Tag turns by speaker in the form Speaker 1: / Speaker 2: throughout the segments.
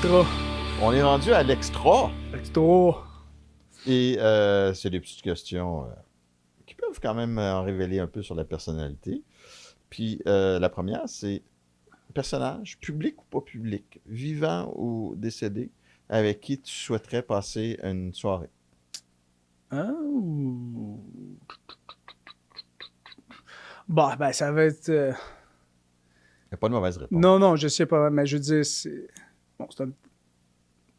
Speaker 1: Extra.
Speaker 2: On est rendu à l'extra.
Speaker 1: Extra.
Speaker 2: Et c'est des petites questions qui peuvent quand même en révéler un peu sur la personnalité. Puis la première, c'est personnage, public ou pas public, vivant ou décédé, avec qui tu souhaiterais passer une soirée.
Speaker 1: Oh. Bah, ben, ça va être.
Speaker 2: Il n'y a pas de mauvaise réponse.
Speaker 1: Non, je sais pas, mais je veux dire, c'est. Bon,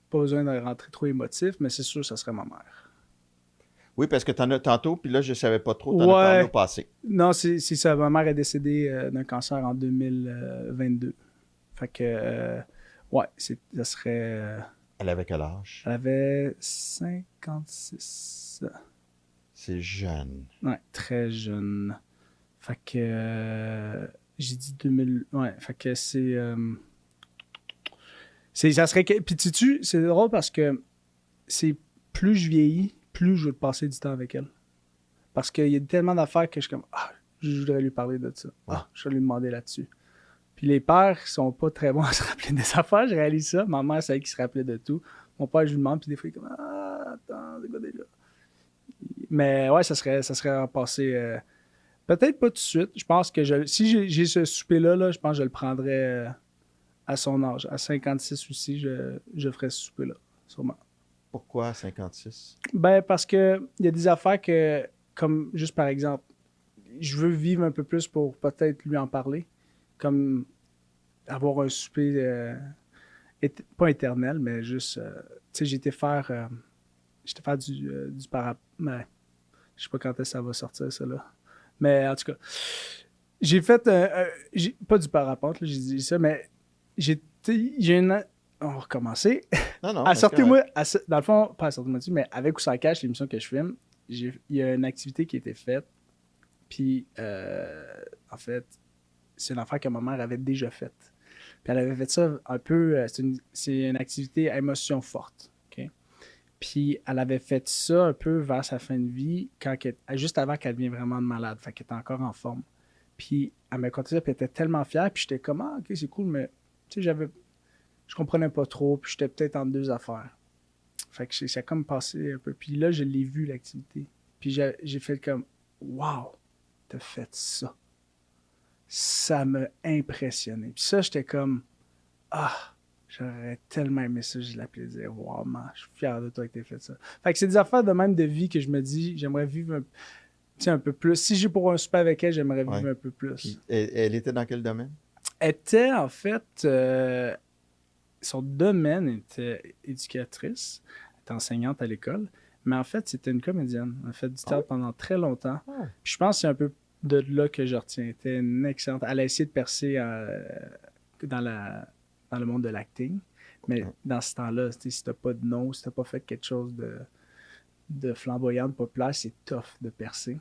Speaker 1: pas besoin de rentrer trop émotif, mais c'est sûr, ça serait ma mère.
Speaker 2: Oui, parce que tu en as tantôt, puis là, je ne savais pas trop, tu en as
Speaker 1: Ouais.
Speaker 2: parlé au passé.
Speaker 1: Non, c'est ça. Ma mère est décédée d'un cancer en 2022. Fait que. Ouais, ça serait.
Speaker 2: Elle avait quel âge?
Speaker 1: Elle avait 56.
Speaker 2: C'est jeune.
Speaker 1: Ouais, très jeune. Fait que. J'ai dit 2000. Ouais, fait que c'est. Ça serait. Puis, tu c'est drôle parce que c'est plus je vieillis, plus je veux passer du temps avec elle. Parce qu'il y a tellement d'affaires que je suis comme. Ah, je voudrais lui parler de ça. Ah, je vais lui demander là-dessus. Puis les pères sont pas très bons à se rappeler des affaires, je réalise ça. Ma mère, c'est elle qui se rappelait de tout. Mon père, je lui demande, puis des fois, il est comme. Ah, attends, c'est quoi déjà? Mais ouais, ça serait passé. Peut-être pas tout de suite. Je pense que si j'ai ce souper-là, je pense que je le prendrais à son âge. À 56 aussi, je ferais ce souper-là, sûrement.
Speaker 2: Pourquoi 56?
Speaker 1: Ben, parce que il y a des affaires que, comme juste par exemple, je veux vivre un peu plus pour peut-être lui en parler. Comme avoir un souper, pas éternel, mais juste, tu sais, j'étais faire du para... Ben, je sais pas quand est-ce que ça va sortir, ça, là. Mais en tout cas, j'ai fait, pas du parapente, là, j'ai dit ça, mais j'ai une... On va recommencer.
Speaker 2: Non,
Speaker 1: À Sortez-moi, dans le fond, pas à Sortez-moi dessus, mais avec ou sans cash, l'émission que je filme, il y a une activité qui a été faite. Puis, en fait, c'est une affaire que ma mère avait déjà faite. Puis elle avait fait ça un peu, c'est une activité à émotion forte. Okay? Puis elle avait fait ça un peu vers sa fin de vie, juste avant qu'elle devienne vraiment malade. Fait qu'elle était encore en forme. Puis elle m'a conté ça, puis elle était tellement fière. Puis j'étais comme, ah, ok, c'est cool, mais tu sais, je comprenais pas trop, puis j'étais peut-être entre deux affaires. Fait que ça a comme passé un peu. Puis là, je l'ai vu, l'activité. Puis j'ai fait comme, wow, t'as fait ça. Ça m'a impressionné. Puis ça, j'étais comme, ah, j'aurais tellement aimé ça. J'ai l'appelé dire, wow, man, je suis fier de toi que t'aies fait ça. Fait que c'est des affaires de même de vie que je me dis, j'aimerais vivre un peu plus. Si j'ai pour un souper avec elle, j'aimerais vivre un peu plus.
Speaker 2: Puis, elle était dans quel domaine?
Speaker 1: Elle était, en fait, son domaine était éducatrice, elle était enseignante à l'école, mais en fait, c'était une comédienne. Elle a fait du théâtre pendant très longtemps. Puis je pense que c'est un peu de là que je retiens. Elle était une excellente. Elle a essayé de percer dans le monde de l'acting, mais dans ce temps-là, si t'as pas de nom, si t'as pas fait quelque chose de flamboyant, de populaire, c'est tough de percer.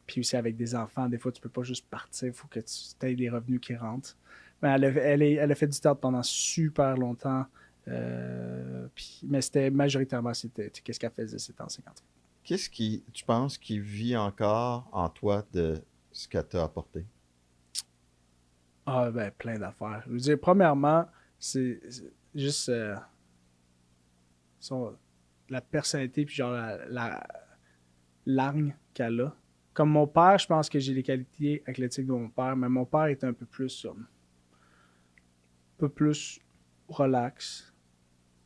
Speaker 1: Puis aussi avec des enfants, des fois, tu peux pas juste partir, il faut que tu aies des revenus qui rentrent. Mais elle a fait du théâtre pendant super longtemps. Mais c'était majoritairement, qu'est-ce qu'elle faisait, c'était enseignante.
Speaker 2: Qu'est-ce qui, tu penses, qui vit encore en toi de ce qu'elle t'a apporté?
Speaker 1: Ah, ben, plein d'affaires. Je veux dire, premièrement, c'est juste la personnalité, puis genre l'argne qu'elle a. Comme mon père, je pense que j'ai les qualités athlétiques de mon père, mais mon père était un peu plus relax.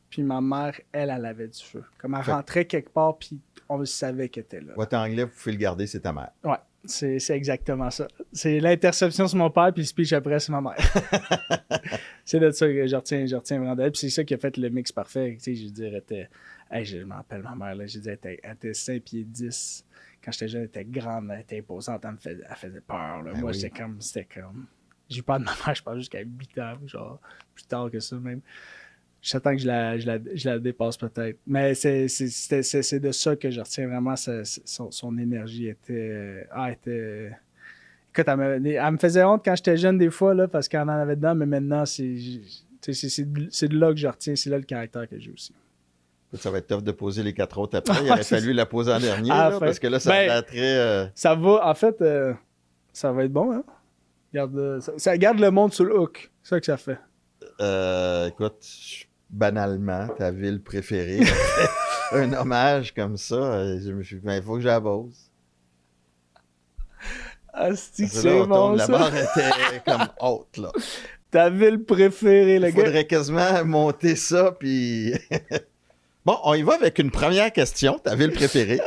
Speaker 1: Puis ma mère, elle avait du feu. Comme elle rentrait quelque part, puis on savait qu'elle était là.
Speaker 2: Votre anglais, vous pouvez le garder, c'est ta mère.
Speaker 1: Ouais, c'est exactement ça. C'est l'interception sur mon père, puis le speech après, c'est ma mère. C'est de ça que je retiens vraiment d'elle. Puis c'est ça qui a fait le mix parfait. Tu sais, je veux dire, je me rappelle ma mère, là, je disais, elle était 5 pieds 10. Quand j'étais jeune, elle était grande, elle était imposante, elle faisait peur. Là. Moi, c'était comme... J'ai eu peur de ma mère, je pense jusqu'à 8 ans, genre plus tard que ça même. J'attends que je la dépasse peut-être. Mais c'est de ça que je retiens vraiment. Son énergie était... Écoute, elle me faisait honte quand j'étais jeune des fois, là, parce qu'elle en avait dedans, mais maintenant, c'est de là que je retiens. C'est là le caractère que j'ai aussi.
Speaker 2: Ça va être tough de poser les 4 autres après. Il aurait fallu la poser en dernier, là, parce que là, ça
Speaker 1: ben,
Speaker 2: a très...
Speaker 1: Ça va, en fait, ça va être bon, hein? Ça garde le monde sur le hook. C'est ça que ça fait.
Speaker 2: Écoute, banalement ta ville préférée, un hommage comme ça, je me suis dit, ben, il faut que j'abose.
Speaker 1: Ah, c'est que
Speaker 2: Parce que là,
Speaker 1: c'est
Speaker 2: on tombe,
Speaker 1: bon,
Speaker 2: la
Speaker 1: ça.
Speaker 2: barre était comme haute, là.
Speaker 1: Ta ville préférée, le
Speaker 2: Il
Speaker 1: gars.
Speaker 2: faudrait quasiment monter ça, puis... Bon, on y va avec une première question, ta ville préférée.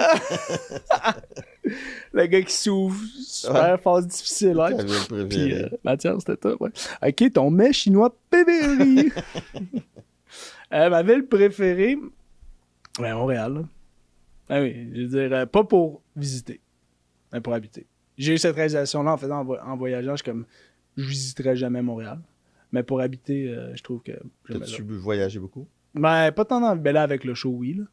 Speaker 1: Le gars qui s'ouvre, super
Speaker 2: Ouais.
Speaker 1: phase difficile. Ouais.
Speaker 2: Ta ville
Speaker 1: Puis
Speaker 2: préférée.
Speaker 1: la tienne, c'était toi, ouais. Ok, ton mets chinois préféré. Ma ville préférée, ben, Montréal. Là. Ah oui, je veux dire, pas pour visiter, mais pour habiter. J'ai eu cette réalisation-là en faisant en voyageant, je visiterais jamais Montréal. Mais pour habiter, je trouve que j'aimais ça.
Speaker 2: T'as-tu voyagé beaucoup?
Speaker 1: Ben, pas tant dans ben là avec le show, oui. Là.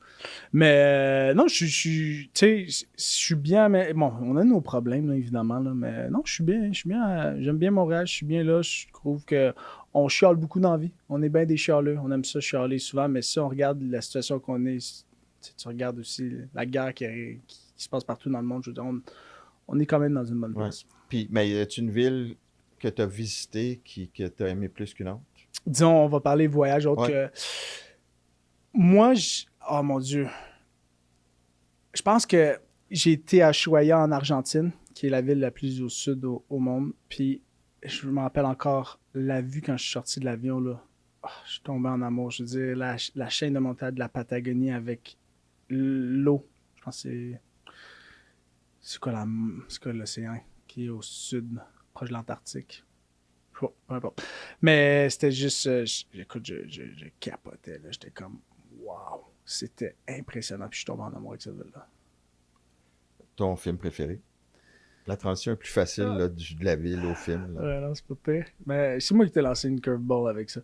Speaker 1: Mais non, tu sais, je suis bien. Mais bon, on a nos problèmes, là, évidemment. Là, mais non, je suis bien. J'aime bien Montréal, je suis bien là. Je trouve que on chiale beaucoup dans la vie. On est bien des chialeux. On aime ça chialer souvent. Mais si on regarde la situation qu'on est, tu regardes aussi la guerre qui se passe partout dans le monde, je veux dire, on est quand même dans une bonne
Speaker 2: Ouais.
Speaker 1: place.
Speaker 2: Puis, mais y a-tu une ville que t'as visitée que t'as aimé plus qu'une autre?
Speaker 1: Disons, on va parler voyage autre
Speaker 2: Ouais.
Speaker 1: que. Moi, oh mon Dieu. Je pense que j'ai été à Ushuaia en Argentine, qui est la ville la plus au sud au monde. Puis je me rappelle encore la vue quand je suis sorti de l'avion. Là. Oh, je suis tombé en amour. Je veux dire, la chaîne de montagne de la Patagonie avec l'eau. Je pense que c'est quoi l'océan qui est au sud, proche de l'Antarctique. Oh, peu importe. Mais c'était juste. Écoute, je capotais. Là. J'étais comme, waouh, c'était impressionnant. Puis je suis tombé en amour avec cette ville-là.
Speaker 2: Ton film préféré? La transition est plus facile là, de la ville au film. Là.
Speaker 1: Ouais, non, c'est pas pire. Mais c'est moi qui t'ai lancé une curveball avec ça.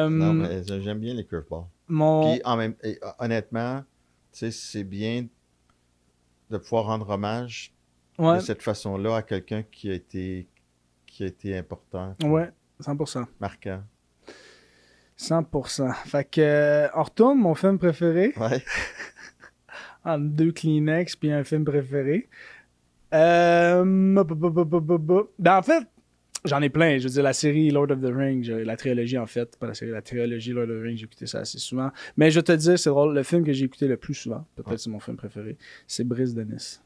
Speaker 2: Non, mais j'aime bien les curveballs.
Speaker 1: Mon.
Speaker 2: Puis, honnêtement, tu sais, c'est bien de pouvoir rendre hommage
Speaker 1: Ouais,
Speaker 2: de cette façon-là à quelqu'un qui a été important,
Speaker 1: ouais, 100%.
Speaker 2: marquant.
Speaker 1: 100%. Fait que, on retourne, mon film préféré.
Speaker 2: Ouais.
Speaker 1: Entre 2 Kleenex puis un film préféré. Ben, en fait, j'en ai plein. Je veux dire, la série Lord of the Rings, la trilogie, en fait, pas la série, la trilogie Lord of the Rings, j'ai écouté ça assez souvent. Mais je vais te dire, c'est drôle, le film que j'ai écouté le plus souvent, peut-être c'est mon film préféré, c'est Brise de Nice.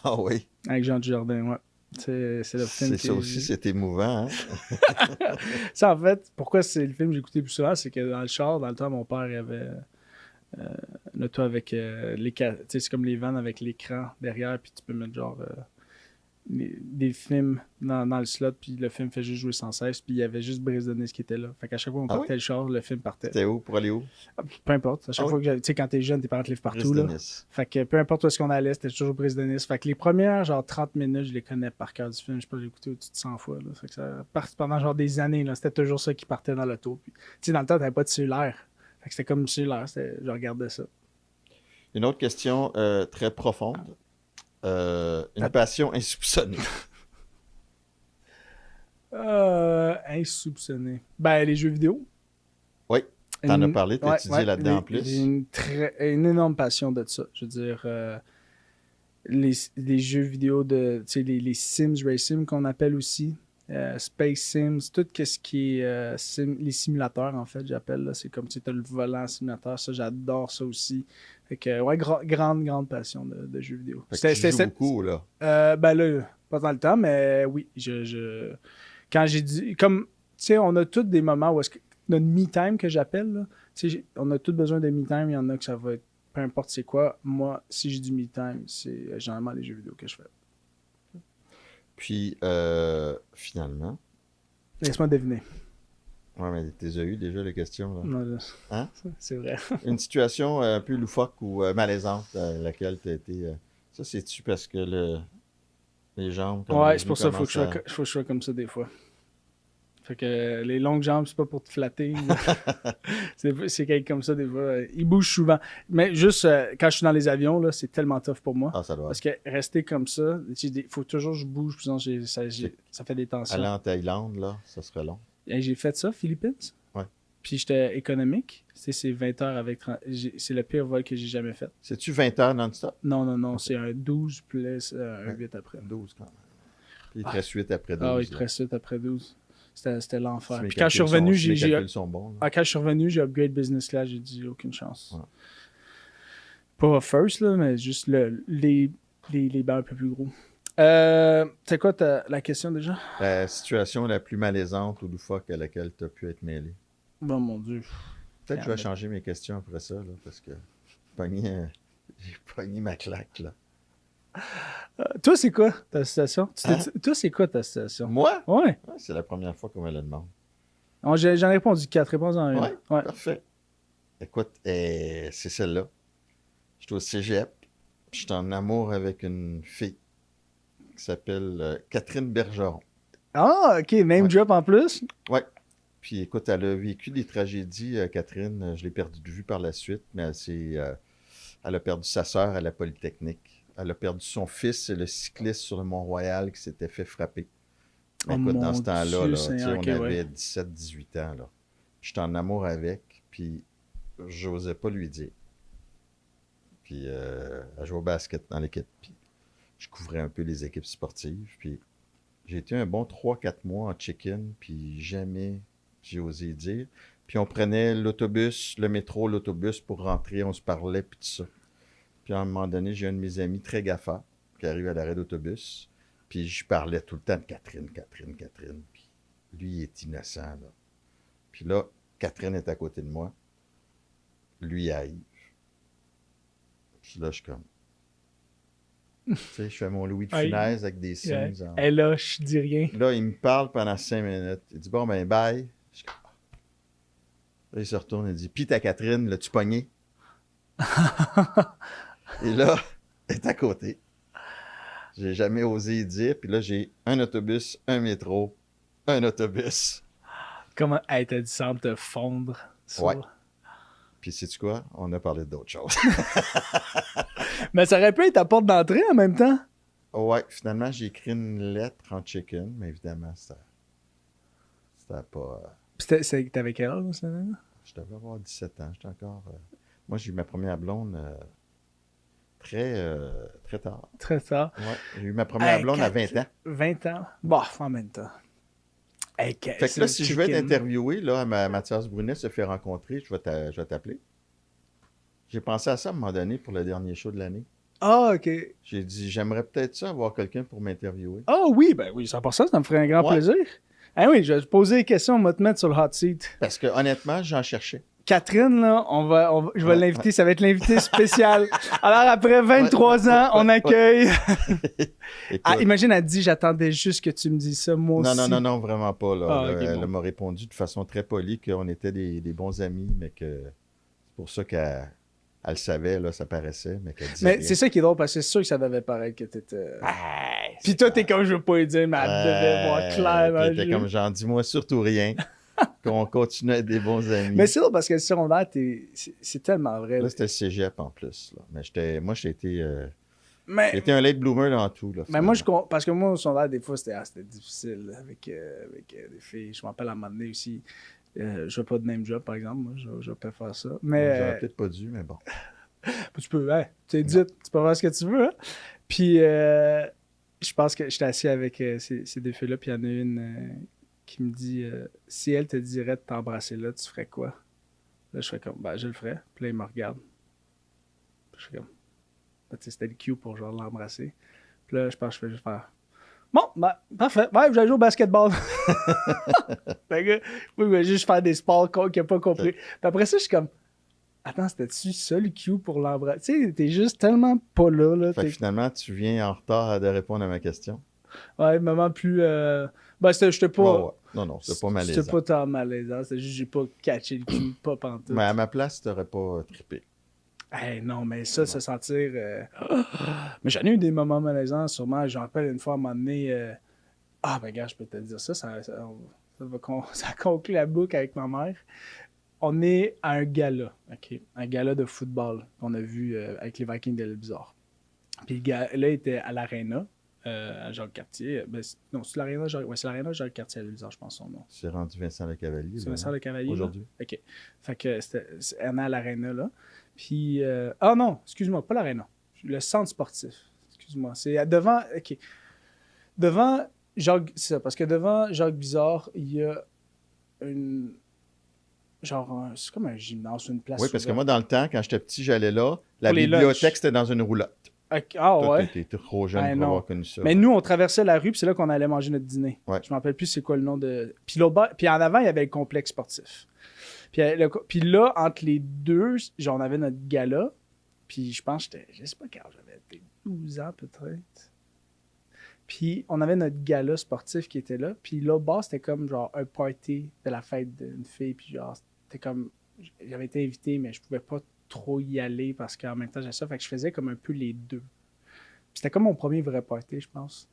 Speaker 2: Ah oui.
Speaker 1: Avec Jean Dujardin, ouais. C'est le film
Speaker 2: C'est ça aussi, c'est émouvant. Hein?
Speaker 1: Ça, en fait, pourquoi c'est le film que j'ai écouté le plus souvent, c'est que dans le char, dans le temps, mon père il avait un auto avec tu sais, c'est comme les vannes avec l'écran derrière, puis tu peux mettre genre des films dans le slot, puis le film fait juste jouer sans cesse, puis il y avait juste Brise de Nice qui était là. Fait qu'à chaque fois qu'on
Speaker 2: Ah
Speaker 1: partait
Speaker 2: oui?
Speaker 1: le char, le film partait.
Speaker 2: C'était où? Pour aller où?
Speaker 1: Peu importe. À chaque
Speaker 2: Ah
Speaker 1: fois
Speaker 2: oui?
Speaker 1: que tu sais, quand t'es jeune, tes parents te livrent partout.
Speaker 2: Brise de
Speaker 1: Là.
Speaker 2: Nice.
Speaker 1: Fait que peu importe où est-ce qu'on allait, c'était toujours Brise de Nice. Fait que les premières, genre 30 minutes, je les connais par cœur du film. Je sais pas, j'ai écouté au-dessus de 100 fois. Là. Fait que ça part pendant genre des années. Là. C'était toujours ça qui partait dans l'auto. Puis, tu sais, dans le temps, t'avais pas de cellulaire. Fait que c'était comme cellulaire. Je regardais ça.
Speaker 2: Une autre question très profonde. Une passion insoupçonnée.
Speaker 1: Insoupçonné. Ben, les jeux vidéo.
Speaker 2: Oui, t'en as parlé, t'as
Speaker 1: Ouais,
Speaker 2: étudié
Speaker 1: ouais,
Speaker 2: là-dedans en plus.
Speaker 1: J'ai une énorme passion de ça. Je veux dire, les jeux vidéo de, tu sais, les Sims, Racing qu'on appelle aussi, Space Sims, tout ce qui est les simulateurs, en fait, j'appelle. Là. C'est comme, tu sais, t'as le volant simulateur, ça, j'adore ça aussi. Fait que, ouais, grande passion de jeux vidéo.
Speaker 2: Fait que tu joues beaucoup, là.
Speaker 1: Ben là, pas dans le temps, mais oui, quand j'ai dit, comme, tu sais, on a tous des moments où est-ce que notre me-time que j'appelle, là, tu sais, on a tous besoin de me-time, il y en a que ça va être, peu importe c'est quoi, moi, si j'ai du me-time, c'est généralement les jeux vidéo que je fais.
Speaker 2: Puis, finalement...
Speaker 1: Laisse-moi deviner.
Speaker 2: Ouais, mais t'es eu déjà les questions, là.
Speaker 1: Non,
Speaker 2: Hein?
Speaker 1: c'est vrai.
Speaker 2: Une situation un peu loufoque ou malaisante à laquelle t'as été... Ça, c'est-tu parce que les jambes...
Speaker 1: Ouais, c'est pour ça qu'il faut que je sois comme ça des fois. Fait que les longues jambes, c'est pas pour te flatter. c'est quelqu'un comme ça, des fois. Il bouge souvent. Mais juste, quand je suis dans les avions, là, c'est tellement tough pour moi.
Speaker 2: Ah, ça doit.
Speaker 1: Parce que rester comme ça, il faut toujours que je bouge, sinon ça fait des tensions.
Speaker 2: Aller en Thaïlande, là, ça serait long.
Speaker 1: Et j'ai fait ça, Philippines.
Speaker 2: Ouais.
Speaker 1: Puis j'étais économique. C'est 20 heures avec... C'est le pire vol que j'ai jamais fait.
Speaker 2: C'est-tu 20 heures non-stop?
Speaker 1: Non.
Speaker 2: Okay.
Speaker 1: C'est un 12 plus un 8 après.
Speaker 2: 12 quand même. Puis il te reste 8 après 12.
Speaker 1: Ah oui, il te reste 8 après 12. C'était l'enfer.
Speaker 2: Si mes
Speaker 1: Puis quand je suis
Speaker 2: calculs
Speaker 1: revenu,
Speaker 2: si mes
Speaker 1: j'ai
Speaker 2: calculs sont bons. Là.
Speaker 1: quand je suis revenu, j'ai upgrade business class, j'ai dit aucune chance.
Speaker 2: Ouais.
Speaker 1: Pas first, là, mais juste les bancs un peu plus gros. C'est quoi la question déjà?
Speaker 2: La situation la plus malaisante ou loufoque à laquelle tu as pu être mêlé.
Speaker 1: Bon, mon Dieu.
Speaker 2: Peut-être que je vais changer mes questions après ça, là, parce que j'ai pogné ma claque, là.
Speaker 1: Toi, c'est quoi ta situation?
Speaker 2: Hein?
Speaker 1: Toi, c'est quoi ta situation?
Speaker 2: Moi?
Speaker 1: Ouais.
Speaker 2: Ouais, c'est la première fois qu'on me le demande.
Speaker 1: J'en ai répondu 4 réponses en une.
Speaker 2: Ouais,
Speaker 1: Ouais.
Speaker 2: parfait. Écoute, c'est celle-là. Je suis au cégep, puis je suis en amour avec une fille qui s'appelle Catherine Bergeron.
Speaker 1: Ah, ok, name
Speaker 2: Ouais.
Speaker 1: drop en plus.
Speaker 2: Ouais. Puis écoute, elle a vécu des tragédies, Catherine. Je l'ai perdue de vue par la suite, mais elle a perdu sa sœur à la Polytechnique. Elle a perdu son fils, c'est le cycliste sur le Mont-Royal qui s'était fait frapper. Mais
Speaker 1: Oh
Speaker 2: écoute, dans
Speaker 1: mon
Speaker 2: ce temps-là,
Speaker 1: Dieu,
Speaker 2: là,
Speaker 1: Seigneur,
Speaker 2: on
Speaker 1: ok,
Speaker 2: avait
Speaker 1: ouais.
Speaker 2: 17-18 ans. Là. J'étais en amour avec, puis j'osais pas lui dire. Puis elle jouait au basket dans l'équipe, puis je couvrais un peu les équipes sportives. Puis j'ai été un bon 3-4 mois en check-in, puis jamais j'ai osé dire. Puis on prenait l'autobus, le métro, l'autobus pour rentrer, on se parlait, puis tout ça. Puis à un moment donné, j'ai un de mes amis très gaffard qui arrive à l'arrêt d'autobus. Puis je parlais tout le temps de Catherine, Catherine, Catherine. Puis lui, il est innocent, là. Puis là, Catherine est à côté de moi. Lui, il arrive. Puis là, je suis comme... Tu sais, je fais mon Louis de Funès avec des signes. Genre.
Speaker 1: Et là, je dis rien.
Speaker 2: Là, il me parle pendant 5 minutes. Il dit, bon, ben, bye. Je suis comme... Là, il se retourne et dit, pis ta Catherine, l'as-tu pogné? Et là, elle est à côté. J'ai jamais osé y dire. Puis là, j'ai un autobus, un métro, un autobus.
Speaker 1: Comment elle t'a dit semble te fondre sur...
Speaker 2: Ouais. Puis sais-tu quoi? On a parlé d'autres choses.
Speaker 1: Mais ça aurait pu être ta porte d'entrée en même temps.
Speaker 2: Ouais, finalement, j'ai écrit une lettre en chicken, mais évidemment, c'était pas...
Speaker 1: Puis t'avais quel âge, ça?
Speaker 2: Je devais avoir 17 ans. J'étais encore... Moi, j'ai eu ma première blonde très tard.
Speaker 1: Très tard.
Speaker 2: Ouais, j'ai eu ma première blonde à 20 ans.
Speaker 1: 20 ans? Bon, en même temps. Hey,
Speaker 2: Fait que là, si je veux être interviewé, là, Mathias Brunet se fait rencontrer, je vais t'appeler. J'ai pensé à ça à un moment donné pour le dernier show de l'année.
Speaker 1: Ah, OK.
Speaker 2: J'ai dit, j'aimerais peut-être ça avoir quelqu'un pour m'interviewer.
Speaker 1: Ah oui, ben oui, 100%, ça me ferait un grand
Speaker 2: Ouais.
Speaker 1: plaisir. Ah oui, je vais te poser des questions, on va te mettre sur le hot seat.
Speaker 2: Parce que honnêtement, j'en cherchais.
Speaker 1: Catherine, là, je vais
Speaker 2: Ouais,
Speaker 1: l'inviter, ça va être l'invité spécial. Alors, après 23 ans, on accueille...
Speaker 2: Écoute,
Speaker 1: Ah, imagine, elle dit, j'attendais juste que tu me dises ça, moi aussi.
Speaker 2: non, vraiment pas. Là.
Speaker 1: Ah,
Speaker 2: Là,
Speaker 1: ok,
Speaker 2: elle
Speaker 1: bon.
Speaker 2: m'a répondu de façon très polie qu'on était des bons amis, mais que c'est pour ça qu'elle le savait, là, ça paraissait, mais qu'elle disait
Speaker 1: Mais
Speaker 2: rien.
Speaker 1: c'est ça qui est drôle, parce que c'est sûr que ça devait paraître que t'étais...
Speaker 2: Hey,
Speaker 1: Puis toi, t'es comme, je veux pas lui dire, mais elle devait voir clairement.
Speaker 2: Puis elle était comme, j'en dis-moi surtout rien, qu'on continue à être des bons amis.
Speaker 1: Mais c'est drôle, parce que le secondaire, c'est tellement vrai.
Speaker 2: Là, c'était le cégep en plus. Là. Mais moi, j'ai été
Speaker 1: Mais
Speaker 2: un late bloomer dans tout. Là,
Speaker 1: Mais moi, parce que moi, au secondaire, des fois, c'était difficile là, avec des filles. Je me rappelle à un moment donné aussi, je veux pas de name job, par exemple. Moi, je vais pas faire ça. Mais
Speaker 2: J'aurais peut-être pas dû, mais bon.
Speaker 1: tu peux, hein, tu dit, tu peux faire ce que tu veux. Hein? Puis, je pense que j'étais assis avec ces deux filles-là, puis il y en a une qui me dit, si elle te dirait de t'embrasser là, tu ferais quoi? Là, je fais comme, ben, je le ferais. Puis là, il me regarde. Puis je fais comme, ben, tu sais, c'était le cue pour genre l'embrasser. Puis là, je pense que je fais juste faire, bon, ben, parfait. Ouais, j'allais jouer au basketball. Fait que, oui, je vais juste faire des sports qu'il n'a pas compris. Puis après ça, je suis comme, attends, c'était-tu ça le cue pour l'embrasser? Tu sais, t'es juste tellement pas là. Là
Speaker 2: Fait que finalement, tu viens en retard de répondre à ma question.
Speaker 1: Ouais, moment plus. Ben, j'étais pas.
Speaker 2: Oh, ouais. Non, c'était pas malaisant.
Speaker 1: C'était pas tant malaisant. C'était juste, j'ai pas catché le cue, pas pantoute.
Speaker 2: Mais à ma place, t'aurais pas trippé.
Speaker 1: Hey, non, mais ça, se sentir. Mais j'en ai eu des moments malaisants, sûrement. J'en rappelle une fois à un moment donné. Ah, ben, gars, je peux te dire ça. Ça conclut la boucle avec ma mère. On est à un gala, OK? Un gala de football qu'on a vu avec les Vikings de l'Elbizard. Puis le gars-là était à l'Arena, à Jacques-Cartier. Ben, non, c'est l'Arena, c'est l'Arena Jacques-Cartier à l'Elbizard, je pense son nom.
Speaker 2: C'est rendu Vincent Lecavalier.
Speaker 1: C'est Vincent Lecavalier?
Speaker 2: Aujourd'hui.
Speaker 1: Là? OK. Fait que on est à l'Arena, là. Puis, ah non, excuse-moi, pas l'Arena. Le centre sportif. Excuse-moi. C'est devant, OK. Devant Jacques, c'est ça, parce que devant Jacques Bizard, il y a une. C'est comme un gymnase ou une place.
Speaker 2: Oui, parce que
Speaker 1: ouverte.
Speaker 2: moi, dans le temps, quand j'étais petit, j'allais là. La
Speaker 1: Pour les
Speaker 2: bibliothèque,
Speaker 1: lunchs.
Speaker 2: c'était dans une roulotte.
Speaker 1: Ah
Speaker 2: Toi,
Speaker 1: ouais.
Speaker 2: t'étais trop jeune
Speaker 1: Ah,
Speaker 2: pour
Speaker 1: non.
Speaker 2: avoir connu ça.
Speaker 1: Mais nous, on traversait la rue, puis c'est là qu'on allait manger notre dîner.
Speaker 2: Ouais.
Speaker 1: Je me rappelle plus c'est quoi le nom de. Puis, puis en avant, il y avait le complexe sportif. Puis là, entre les deux, genre, on avait notre gala. Puis je pense que je sais pas quand j'avais 12 ans peut-être. Puis on avait notre gala sportif qui était là. Puis là, bas, c'était comme genre un party de la fête d'une fille. Puis genre, c'était comme. J'avais été invité, mais je pouvais pas trop y aller parce qu'en même temps, j'ai ça. Fait que je faisais comme un peu les deux. Puis c'était comme mon premier vrai party, je pense.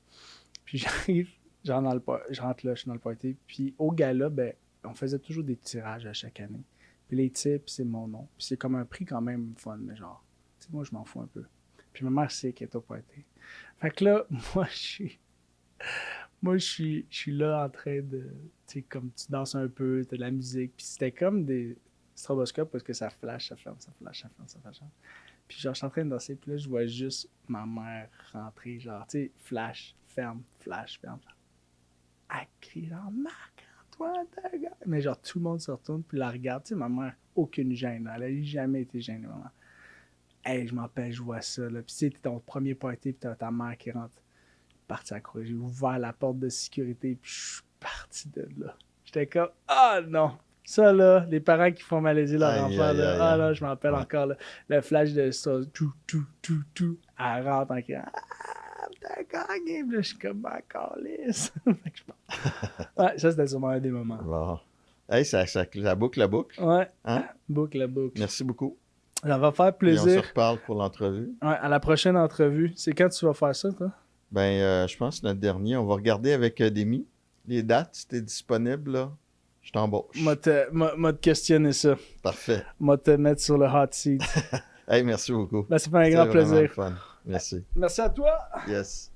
Speaker 1: Puis j'arrive, je rentre là, je suis dans le party. Puis au gala, ben, on faisait toujours des tirages à chaque année. Puis les tips, c'est mon nom. Puis c'est comme un prix quand même fun, mais genre, tu sais, moi, je m'en fous un peu. Puis ma mère sait qu'elle est au party. Fait que là, moi, je suis là en train de, tu sais, comme tu danses un peu, t'as de la musique. Puis c'était comme des stroboscopes parce que ça flash, ça ferme, ça flash, ça ferme, ça flash. Puis genre, je suis en train de danser, puis là, je vois juste ma mère rentrer, genre, tu sais, flash, ferme, flash, ferme. Elle crie genre, Marc-Antoine, ta gueule. Mais genre, tout le monde se retourne, puis la regarde. Tu sais, ma mère, aucune gêne. Elle n'a jamais été gênée, maman. Hey, je m'appelle, je vois ça, là. Puis tu sais, t'es ton premier party, puis t'as ta mère qui rentre. Je suis parti à courir. J'ai ouvert la porte de sécurité, puis je suis parti de là. J'étais comme, ah non! Ça, là, les parents qui font malaiser leur enfant, là. Ah là, je m'en rappelle encore, là. Le flash de ça, tout. Elle rentre en criant, t'as gagné! Puis là, je suis comme, ma calisse. Ouais, ça, c'était sûrement un des moments.
Speaker 2: Bon. Hey, ça boucle la boucle.
Speaker 1: Ouais.
Speaker 2: Hein?
Speaker 1: Boucle.
Speaker 2: Merci beaucoup.
Speaker 1: Ça va faire
Speaker 2: Et on
Speaker 1: plaisir.
Speaker 2: se reparle pour l'entrevue.
Speaker 1: Ouais, à la prochaine entrevue. C'est quand tu vas faire ça, toi?
Speaker 2: Ben, je pense que notre dernier, on va regarder avec Demi les dates, si t'es disponible, là. Je t'embauche.
Speaker 1: Moi te questionner ça.
Speaker 2: Parfait.
Speaker 1: Moi te mettre sur le hot seat.
Speaker 2: Hey, merci beaucoup.
Speaker 1: Ben, ça fait un
Speaker 2: C'est
Speaker 1: grand
Speaker 2: vraiment
Speaker 1: plaisir.
Speaker 2: fun. Merci.
Speaker 1: Merci à toi.
Speaker 2: Yes.